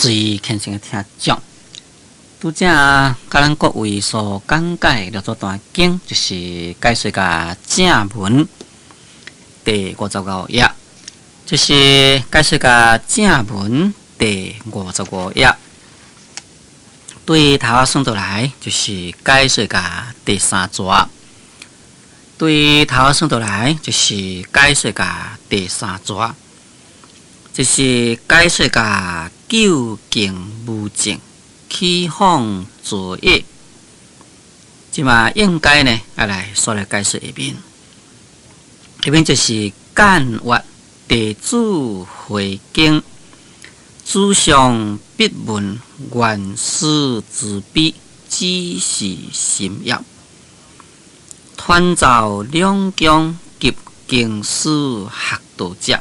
随虔诚的听众，拄则甲咱各位所讲解了这段经，就是解说甲正文第55页，就是解说甲正文第55页。对头仔算倒来，就是解说甲第3节。对头仔算倒来，就是解说甲第3节。就是解说甲究竟无证，起哄作业。即嘛应该呢，要来说来解说一遍。一遍就是简约地主会经，主上必问原始之笔，只是心业。传召两江及经史学道者。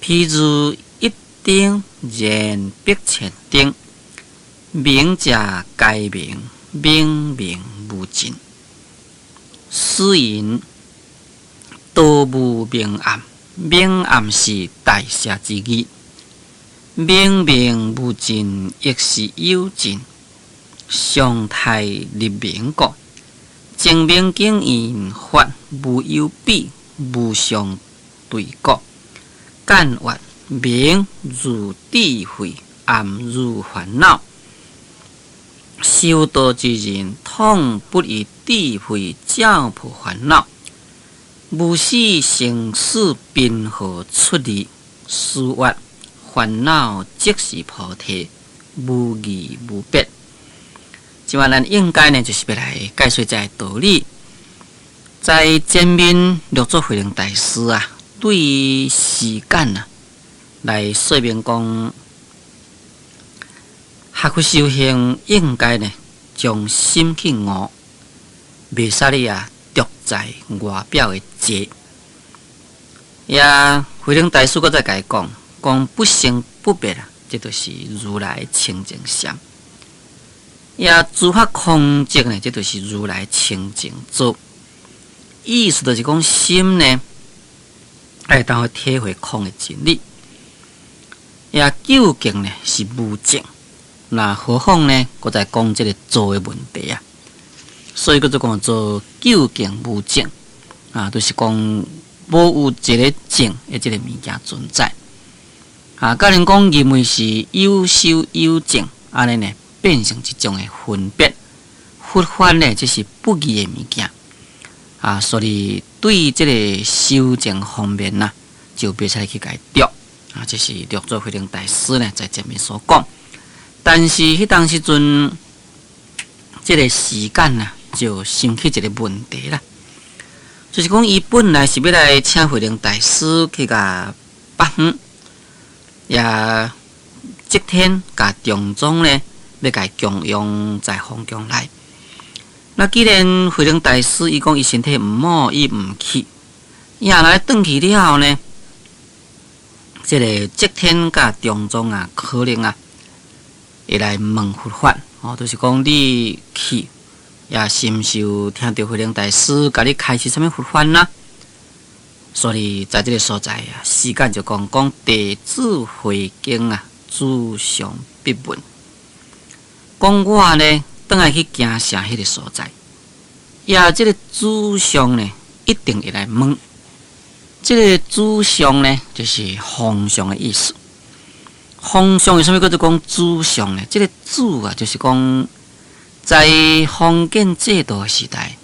譬如一丁言必前丁，明者该明，明明无尽。诗言道无明暗，明暗是大赦之意。明明无尽，亦是有尽。上太立明国，精明经验法无有比，无相对国。简约明如智慧，暗如烦恼。修道之人，通不以智慧照破烦恼，无使生死并合出离。思越烦恼即是菩提，无异无别。即话咱应该呢，就是要来解说这道理。在前面六祖慧能大师啊。对于时间啊，来说明讲，学佛修行应该呢，将心去悟，袂使你啊，着在外表的结。也慧能大师搁再甲伊讲不生不灭啊，这就是如来清净相。也诸法空寂呢，这就是如来清净做。意思就是讲心呢。爱当去体会空的真理，也究竟呢是无证，那何况呢？搁再讲这个做的问题啊，所以搁做讲做究竟无证啊，就是讲无有一个证的这个物件存在啊。甲人讲认为是有修有证，安尼呢变成一种的分别。佛法呢，这是不义的物件。啊，所以对这个修证方面呐，就别使去解读啊。这是六祖慧能大师呢在前面所讲。但是迄当时阵，这个时间呐，就生起一个问题啦，就是讲伊本来是要来请慧能大师去甲帮，也即天甲中宗呢要甲供养在皇宫内。那既然慧能大师伊讲伊身体毋好，伊毋去，也来转去了后呢，这个即天甲中宗啊，可能啊会来问佛法哦，就是讲你去也是毋是有听到慧能大师甲你开示什么佛法呐？所以在这个所在啊，时间就讲弟子回经啊，主上必问，讲我呢。等下去行城迄个所在，也这个主上呢，一定会来问。这个主上呢，就是皇上的意思。皇上为什么叫做讲主上呢？这个主啊，就是讲在封建制度的时代，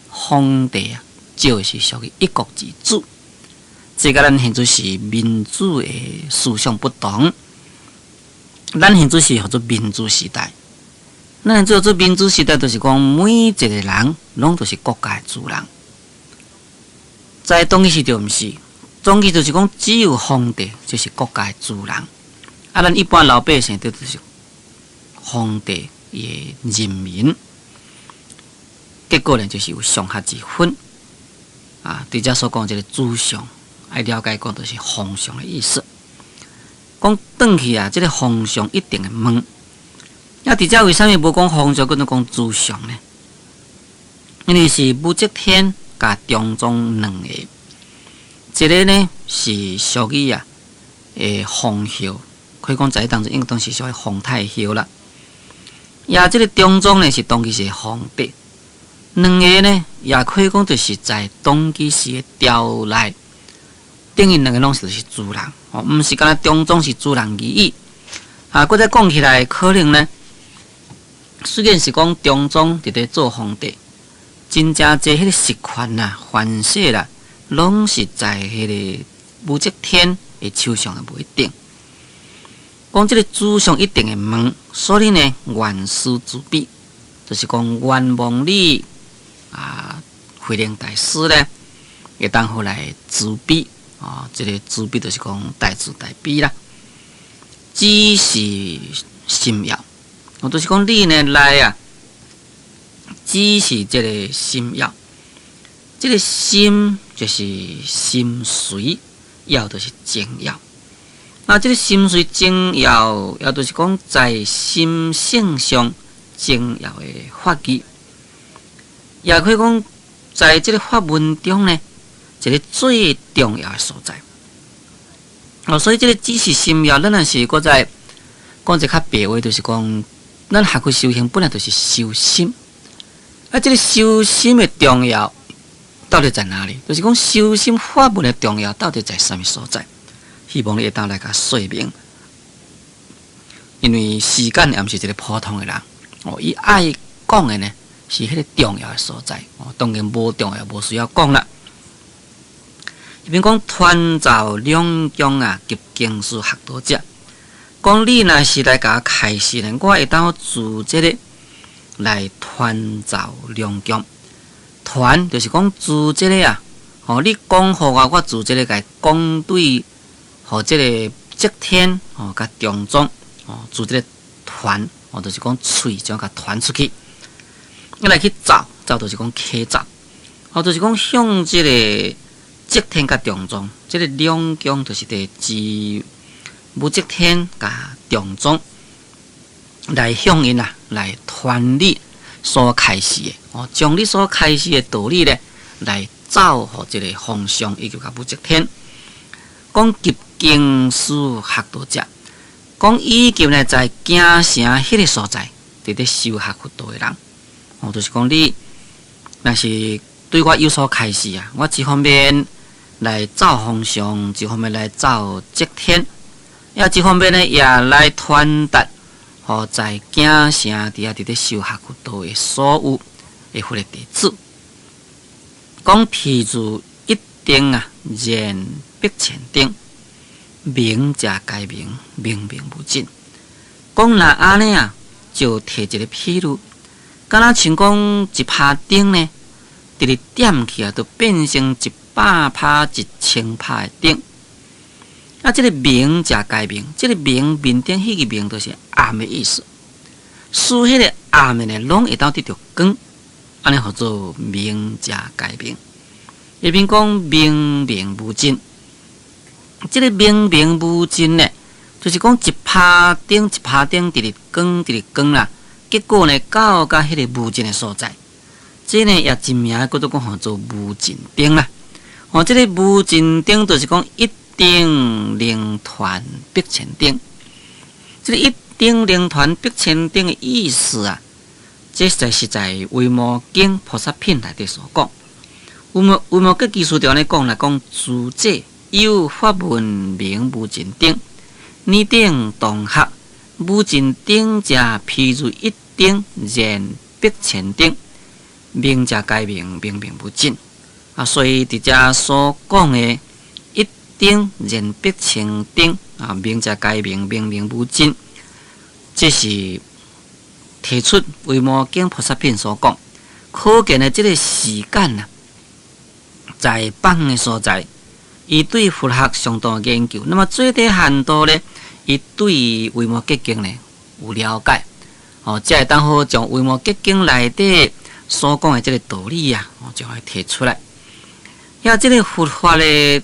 皇帝啊，就是属于一国之主。这个咱现在是民主的思想不同，咱现在是叫做民主时代。咱做民主时代，就是讲每一个人拢都是国家的主人。在当时就毋是，当时就是讲只有皇帝就是国家的主人，啊，咱一般老百姓都是皇帝的人民。结果呢，就是有上下之分。啊，对这所讲这个主上，爱了解讲就是皇上的意思。讲转去啊，这个皇上一定会问。啊，伫遮为啥物无讲皇上，搁做讲主上呢？因为是武则天甲中宗两个，一个呢是属于啊皇后，可以讲在当中应当是属于皇太后啦。也即个中宗呢是当其时的皇帝，两个呢也可以讲就是在当其时的朝内，等于两个拢是主人，毋是干那中宗是主人而已。搁再讲起来，可能呢，虽然是讲中宗伫咧做皇帝，真正侪迄个实权啦、权势啦，拢是在迄个武则天的手上的，不一定。讲即个主上一定会问，所以呢，元师主笔，就是讲元王李慧能大师呢，会当好来主笔即个主笔就是讲大字大笔啦。只是心要，就是讲你呢来只是这个心要，这个心就是心髓，要就是精要。这个心髓精要，也就是讲在心性上精要的法义，也可以讲在这个法文中呢，一个最重要的所在。所以这个只是心要，咱若是搁在讲一较白话，就是讲咱学会修行本来就是修心。这个修心的重要到底在哪里？就是讲修心法门的重要到底在什么所在？希望你会当来甲说明。因为时间也毋是一个普通的人，伊爱讲的呢是迄个重要的所在。当然无重要无需要讲啦。比如讲传召两江及经书学道者，讲你若是来甲我开示呢，我会当自这个来传召两江。传就是讲自这个你讲互我自这个甲讲对，互这个则天甲中宗自这个传就是讲喙将甲传出去，来去走就是讲起走，就是讲向这个则天甲中宗，这个两江就是自武则天甲中宗来向因来传你所开示的将你所开示的道理呢来走互这个皇上以及甲武则天。讲及经书学道者，讲以及呢在京城迄个所在伫咧修学佛道的人，就是讲你若是对我有所开示我一方面来走皇上，一方面来走则天，一方面呢也来传达在京城伫咧修学佛道的所有的佛的弟子。讲譬如一定言必前定，明者该明，明明无尽。讲若安尼就摕一个譬如，敢若像讲一拍钉呢，直直点起就变成100拍、1000拍的钉。这个明者该明，这个明面顶迄个明就是暗的意思。使迄个暗的呢，拢会当得到光，安尼叫做明者该明。一边讲明明无尽，这个明明无尽呢，就是讲一拍钉直直光啦，结果呢到甲迄个无尽的所在，这呢也真名叫做叫做无尽钉啦。这个无尽钉就是讲一钉连团必千钉，这个一钉连团必千钉的意思这实在《维摩经》菩萨品内底所讲。维摩诘技术条呢讲自者有法门名无尽钉，二钉同合，无尽钉者譬如一钉言必千钉，明者该明，明明无尽。所以伫遮所讲的一钉言必千钉明者该明，明明无尽，这是提出维摩经菩萨品所讲，可见的这个时间在放的所在，伊对佛学相当的研究。那么最低限度呢，伊对维摩诘经呢有了解，才会当好将维摩诘经内底所讲的这个道理就会提出来。这个佛法的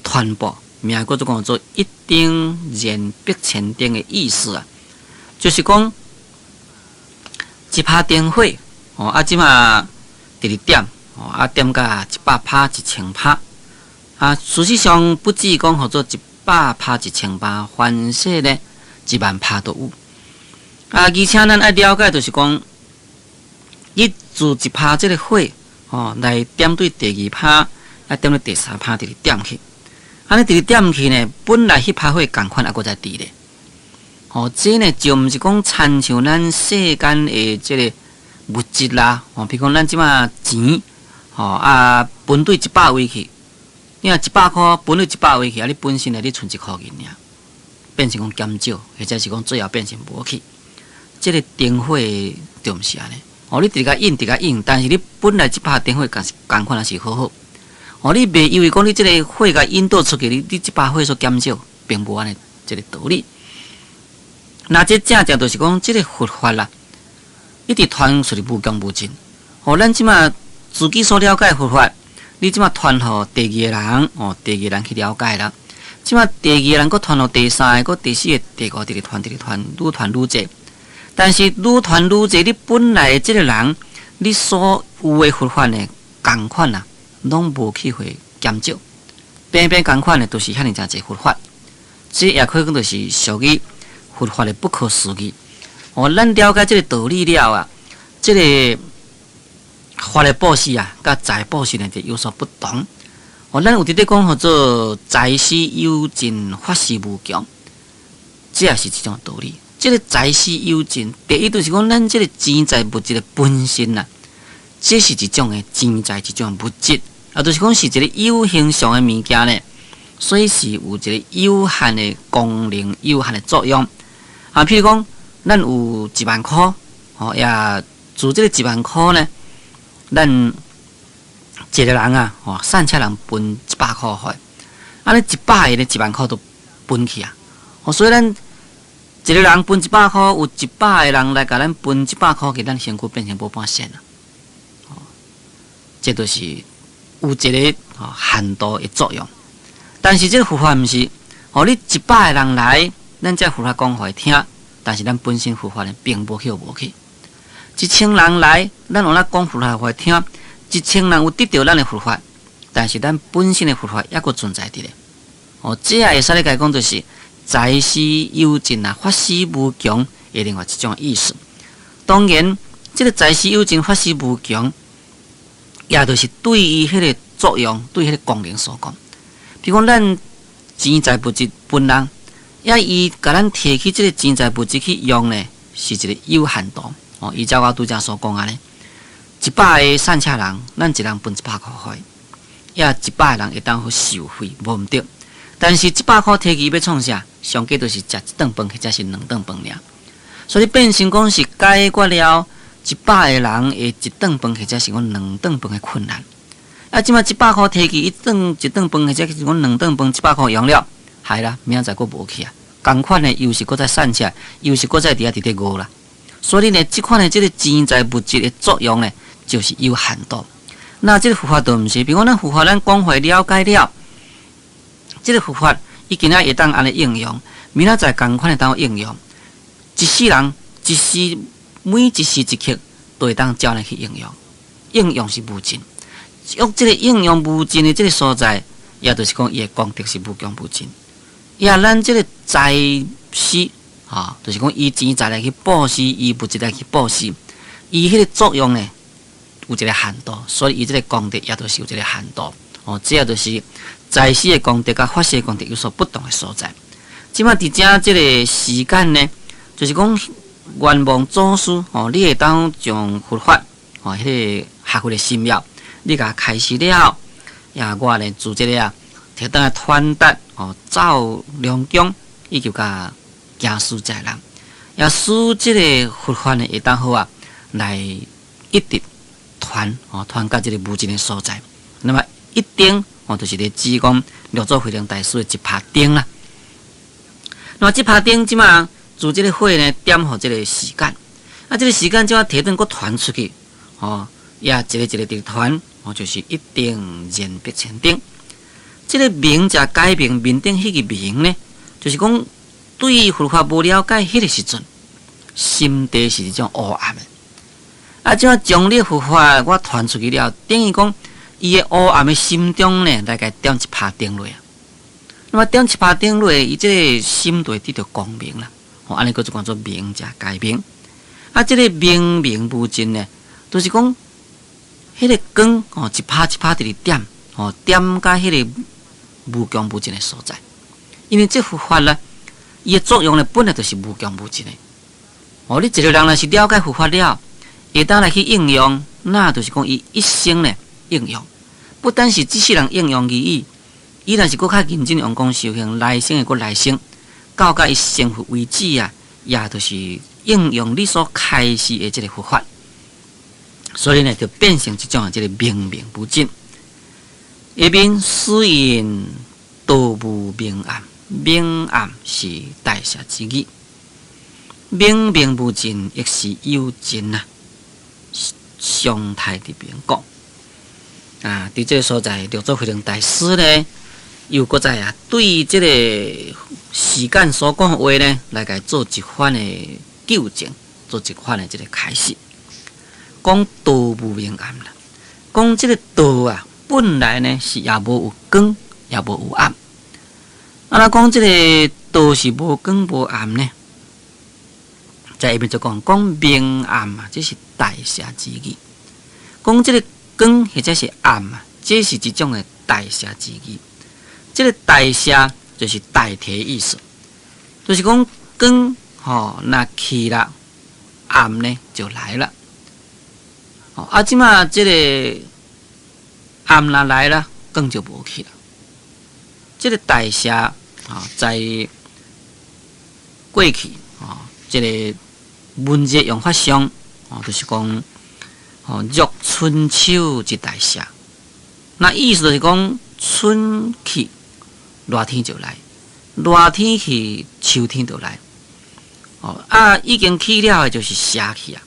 传播，名叫做讲做一钉言必千钉的意思就是讲一拍灯火即嘛直直点点甲100拍、1000拍事实上不止讲叫做100 100拍1000拍，凡世呢10000拍都有。而且咱爱了解，就是讲，你自1拍这个火，来点对第2拍，啊点对第3拍，直直点去。安尼直直点去呢，本来迄拍火共款，还搁在伫咧。这呢就毋是讲参像咱世间的即个物质啦，比如讲咱即马钱，分对100位去，你若100块分对100位去，你本身你存1块银尔，变成讲减少，或者是讲最后变成无去。即个灯火就毋是安尼，你直甲引，直甲引，但是你本来1拍灯火共款也是好好。你袂以为讲你即个火甲引导出去，你1拍火所减少，并无安尼即个道理。那这正正就是讲，即个佛法啦，一直传出去无穷无尽。咱即马自己所了解佛法，你即马传互第2个人，第2个人去了解啦。即马第2个人，搁传互第3个，搁第4个、第5个，直直传，愈传愈济。但是愈传愈济，你本来即个人，你所有的佛法呢，共款啦，拢无去会减少。偏偏共款呢，都是遐尼诚济佛法。这也可以讲就是属于佛法的不可思议。咱了解这个道理了啊，这个法的布施啊，甲财布施呢就有所不同。咱有伫咧讲叫做财施有尽，法施无穷，这也是一种道理。这个财施有尽，第一就是讲咱这个钱财物质的本身啊，这是一种的钱财，一种物质，就是讲是一个有形上的物件呢，所以是有一个有限的功能、有限的作用。譬如讲，咱有10000块，也自这个10000块呢，咱一个人啊，散车人分100块块，安尼100个呢10000块都分去啊。所以咱一个人分100块，有100个人来甲咱分100块，给咱身躯变成无半仙啊。这就是有一个限度的作用。但是这个佛法毋是，你100个人来。咱这佛法讲互伊听，但是咱本身佛法呢，并无去无去。1000人来，咱用咱讲佛法互伊听，1000人有得到咱的佛法，但是咱本身的佛法也阁存在伫咧。这也会使咧讲，就是财施有尽啊，法施无穷的另外一种意思。当然，这个财施有尽，法施无穷，也就是对于迄个作用、对迄个功能所讲。比如讲，咱钱财物质分人。伊甲咱摕起即个钱财物质去用呢，是一个有限度。依照我拄则所讲安尼，100个散车人，咱一人分100块块，也100个人会当好受惠，无毋对。但是100块摕去要创啥？上计就是食1顿饭，或者是2顿饭尔。所以变成讲是解决了100个人的1顿饭，或者是讲2顿饭的困难。即马100块摕去1顿饭，或者是讲2顿饭100块用了。系啦，明仔载佫无去啊。同款呢，又是佫在散车，又是佫在伫咧饿啦。所以呢，即款呢，即个钱财物质的作用呢，就是有限度。那即个佛法都毋是，比如讲咱佛法咱讲会了解了，即个佛法伊今仔会当安尼应用，明仔载同款会当应用。一世人一时每一时一刻都会当照咱去应用，应用是无尽。用即个应用无尽的即个所在，也就是讲伊的功德是无穷无尽。咱这个财施就是讲以钱财来去布施，以物质来去布施，伊迄个作用呢有一个限度，所以伊这个功德也都是有一个限度。这也就是财施的功德甲法施的功德有所不同的所在。即摆伫遮这个时间呢，就是讲愿望祖师你会当将佛法迄个学会的心要，你甲开始了，我呢自这个摕倒来传达走良讲，以及甲行书在人，也使即个佛法呢会当好来一直传到即个无尽的所在。那么一定就是咧指讲六祖慧能大师的一拍灯啦。那么这拍灯即马自即个火呢点互即个时间，即个时间即马摕转佫传出去，也一个一个传，就是一定燃必千灯。这个明才改变面顶迄个明呢，就是讲对于佛法无了解迄个时阵，心地是一种黑暗的。即马将你佛法我传出去了，等于讲伊个黑暗的心中呢，来甲点一拍灯落啊。那么点一拍顶落，伊即个心就会得到光明啦。安尼个就讲做明加解明。即个明明无尽呢，就是讲，迄个光一拍一拍伫咧点，点甲迄个无穷无尽的所在。因为这佛法啦，伊的作用呢，本来就是无穷无尽的。你一个人若是了解佛法了，会当来去应用，那就是讲伊一生呢应用。不单是这世人应用而已，伊若是搁较认真用功修行，来生的搁来生，到甲伊成佛为止啊，也就是应用你所开示的这个佛法。所以呢，就变成一种这个明明不尽。下面虽然道无明暗，明暗是代谢之意。明明无尽，亦是有尽啊。上台的边讲伫这个所在，六祖慧能大师呢，又搁在对这个时间所讲的话呢，来甲做一番的纠正，做一番的这个开示。讲道无明暗啦，讲这个道啊，本来呢是也无有光，也无有暗。咱讲这个道是无光无暗呢，在下面就讲明暗啊，这是代谢之意。讲这个光或者是暗啊，这是一种的代谢之意。这个代谢就是代替意思，就是讲光那去了，暗呢就来了。即马这个暗若来了，光就无去了。这个代谢在过去这个文字用法上就是讲若春秋之代谢。那意思就是讲春去，热天就来；热天去，秋天就来。已经去了的就是夏去啊。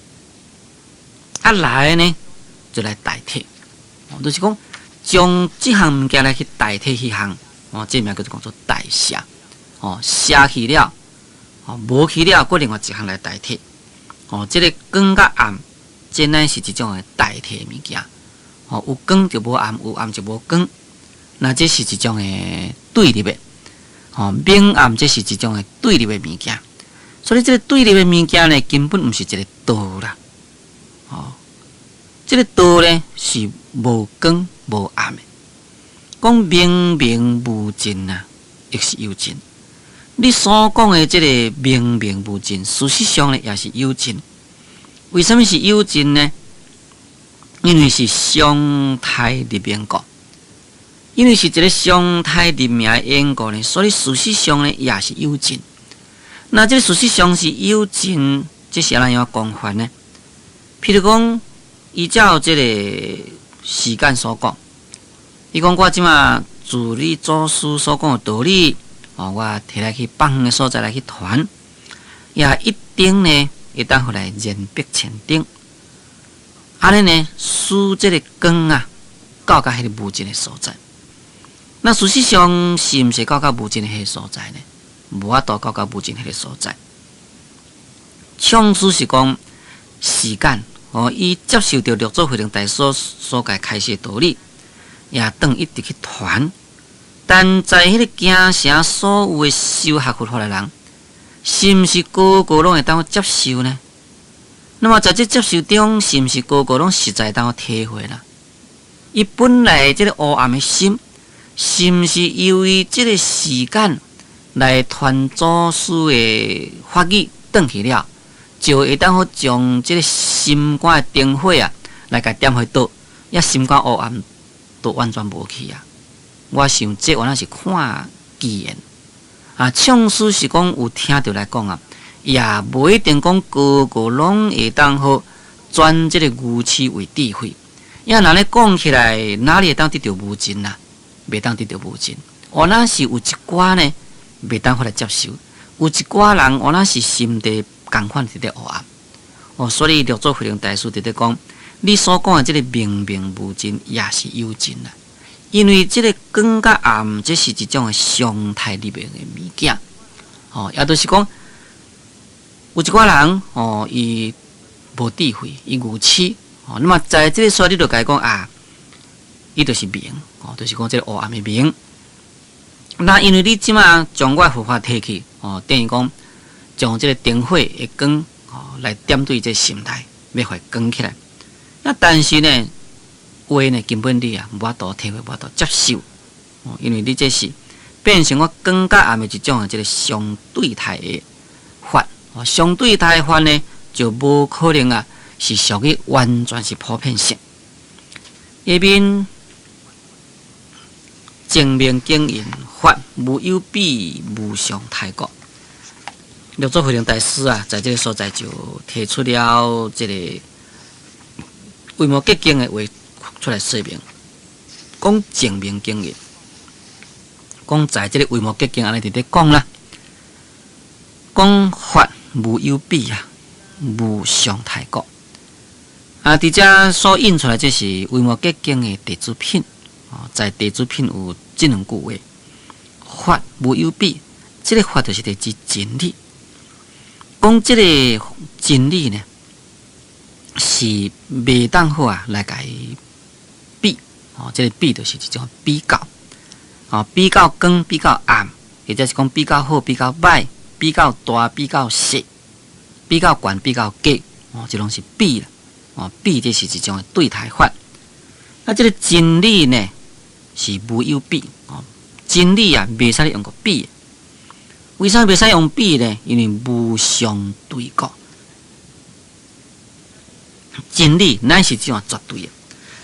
来呢，就来代替，就是讲将这项物件来去代替迄项，这名叫做讲做代谢。写去了，无去了，搁另外一项来代替。这个光甲暗，这乃是一种的代替物件。有光就无暗，有暗就无光，那这是一种的对立的。明暗这是一种的对立的物件，所以这个对立的物件呢，根本不是一个道啦。这个道呢是无光无暗的，讲明明无尽啊，亦是有尽。你所讲的这个明明无尽，事实上呢也是有尽。为什么是有尽呢？因为是相态立名故，因为是一个相态立名的缘故呢，所以事实上呢也是有尽。那这个事实上是有尽，这是怎样讲法呢？譬如讲，依照这个时间所讲，伊讲我即马自你祖师所讲的道理，我摕来去放远的所在来去传，也一定呢会当互来言必前顶。安尼呢，使这个光啊，到达迄个无尽的所在。那事实上是毋是到达无尽的迄个所在呢？无法度到达无尽迄个所在。创始是讲时间。伊接受到六祖慧能大师所解开示的道理，也当一直去传。但在迄个京城所有的修学佛法的人，是毋是个个拢会当接受呢？那么在这接受中，是毋是个个拢实在当体会呢？伊本来这个黑暗的心，是毋是由于这个时间来传祖师的法语转去了？就会当好将这个心肝的灯火来甲点回倒，也心肝黑暗都完全无去我想这原来是看机缘创始是讲有听到来讲也无一定讲个个拢会当好转这个愚痴为智慧。因若咧讲起来，哪里会当得到无尽袂当得到无尽。我那是有一寡呢，袂当好来接受；有一寡人，我那是心地共款伫咧黑暗。所以六祖慧能大师伫咧讲，你所讲的这个明明无尽，也是有尽因为这个光甲暗，这是一种的相态立名的物件。也就是讲，有一寡人伊无智慧，伊愚痴。那么在这个时候，你就甲伊讲伊就是明，就是讲这个黑暗的明。那因为你即马将我佛法摕去，等于讲将这个灯火的光，来点对这心内，要互光起来。那但是呢，话呢根本你无法度体会，无法度接受，因为你这是变成我光甲暗的一种这个相对态的法，相对态的法呢，就无可能是属于完全是普遍性。下面正面经营法无有比无上太过。六祖慧能大师在这个所在就提出了这个维摩诘经的话出来说明，讲正面经营，讲在这个维摩诘经安尼伫咧讲啦，讲法无有比无上太过。伫遮所引出来，这是维摩诘经的地主品。在地主品有这两句话：法无有比。这个法就是指真理。讲这个真理呢，是未当好来甲伊比。这个比就是一种比较。比较光，比较暗，或者是讲比较好，比较歹，比较大，比较小，比较悬，比较低。这拢是比啦。比这是一种对待法。那这个真理呢，是无有比。真理袂使用个比。为啥袂使用比呢？因为无相对过。真理乃是这种绝对的。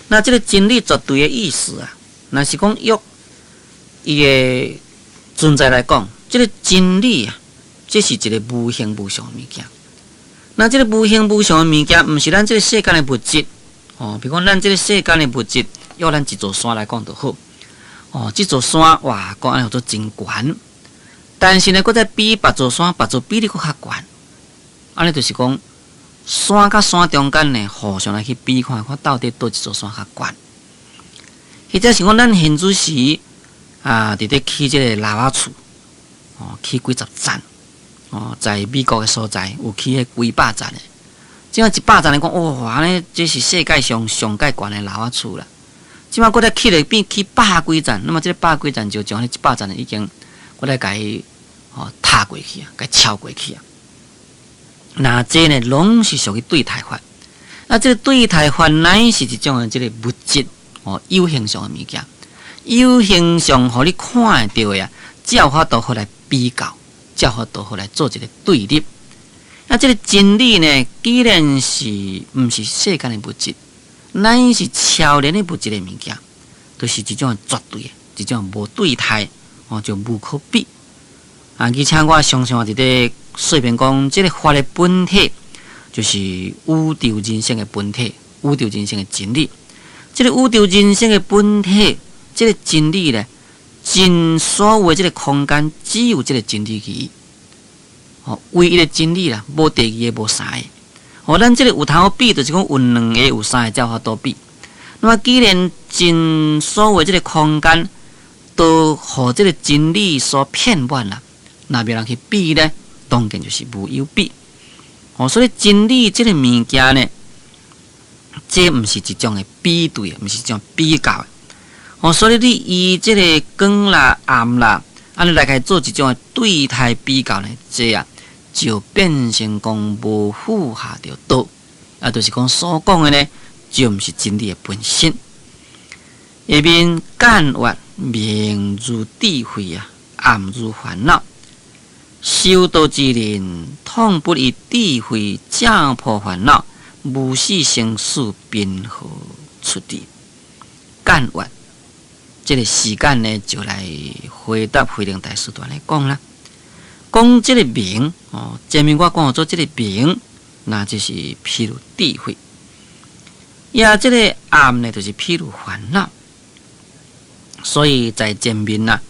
那这个真理绝对的意思若是讲用伊的存在来讲，这个真理这是一个无形无相的物件。那这个无形无相的物件，毋是咱这个世间的物质。比如讲咱这个世间的物质，用咱一座山来讲就好。这座山哇，讲安尼做真悬。但是呢，搁再比别座山，别座比你搁较悬。安尼就是讲，山甲山中间呢，互相来去比看，看到底倒一座山较悬。或者是讲咱现主时伫咧起这个喇叭厝，起几十站。在美国的所在有起迄几百站的，即摆100站来讲，哇，安尼这是世界上上界悬的楼仔厝啦。即摆搁再起咧变起100几站，那么这个100几站就将迄100站的已经搁再甲伊踏过去甲超过去那这呢，拢是属于对待法。那这个对待法乃是一种这个物质有形上的物件，有形上互你看得到的才有法度好来比较。才好都好来做一个对立。那这个真理呢，既然是毋是世间的物质，乃是超然的物质的物件，都是一种绝对的，一种无对待，就无可比。而且我常常伫咧说明讲，这个法的本体就是宇宙人生的本体，宇宙人生的真理。这个宇宙人生的本体，这个真理呢？真所有的这个空间，只有这个真理去。唯一的真理啦，无第二个，无三个。咱这个有通比，就是讲有2个、有3个才有法度比。那么既然真所有的这个空间都互这个真理所骗满啦，那别人去比呢？当然就是无有比。所以真理这个物件呢，这毋是一种的比对，毋是一种比较的。所以你以这个光啦、暗啦，安尼来开做一种对待比较呢，这就变成讲无符合着道，就是讲所讲的呢，就毋是真理的本身。下面简约明如智慧暗如烦恼。修道之人，痛不以智慧降破烦恼，无视生死，便何出地？简约。这个时间呢，就来回答慧能大师段来讲啦。讲这个明前面我讲做这个明，那就是譬如智慧；这个暗呢，就是譬如烦恼。所以在前面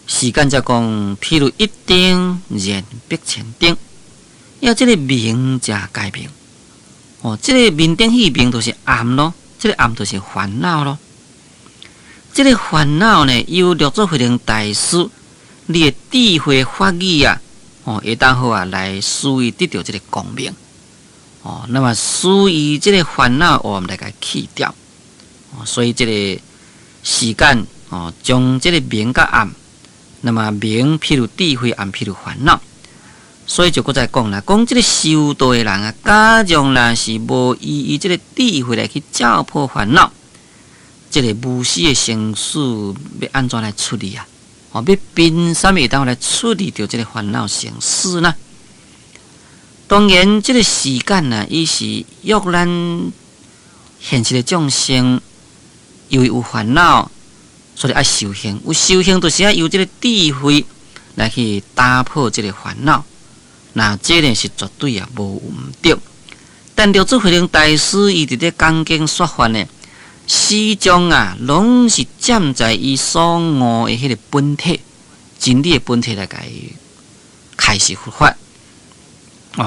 时间才讲譬如一灯燃百千灯，这个明才改明。这个面顶迄明就是暗咯，这个暗就是烦恼咯。这个烦恼呢，由六祖慧能大师你的智慧法语会当好来使伊得到这个光明。那么使伊这个烦恼我们来给去掉。所以这个时间将这个明甲暗那么明譬如智慧，暗譬如烦恼。所以就搁再讲啦，讲这个修道的人啊，假如若是无以这个智慧来去照破烦恼，这个无私的生死要安怎来处理啊？要凭什么当来处理掉这个烦恼生死呢？当然，这个时间呢，伊是约咱现实的众生，因为有烦恼，所以爱修行。有修行，就是要有这个智慧来去打破这个烦恼。那这呢是绝对啊无毋对。但六祖慧能大师伊伫咧讲经说法呢，始终啊拢是站在伊所悟的迄个本体、真理的本体来甲伊开示佛法。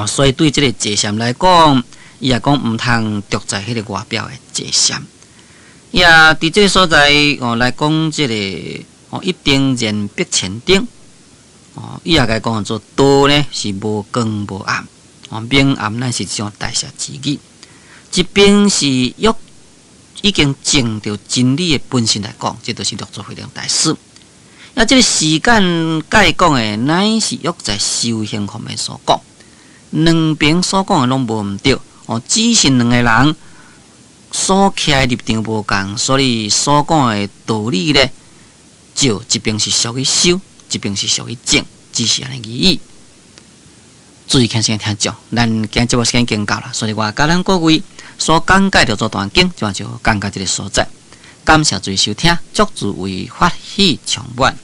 所以对这个坐禅来讲，伊也讲毋通着在迄个外表的坐禅。也伫这个所在来讲，这个一定然必前定。伊也甲讲做道呢是无光无暗，明暗乃是一种大小之义。一边是已经证到真理的本身来讲，这就是六祖慧能大师。这个时间该讲的，乃是约在修行方面所讲。两边所讲的拢无毋对，只是两个人所徛的立场无共，所以所讲的道理呢，就一边是属于修，一边是属于正，只是安尼而已。注意看先听众，咱今节目时间已经到了，所以我甲咱各位所讲解的这段经，就讲到这个所在。感谢注意收听，祝诸位法喜充满。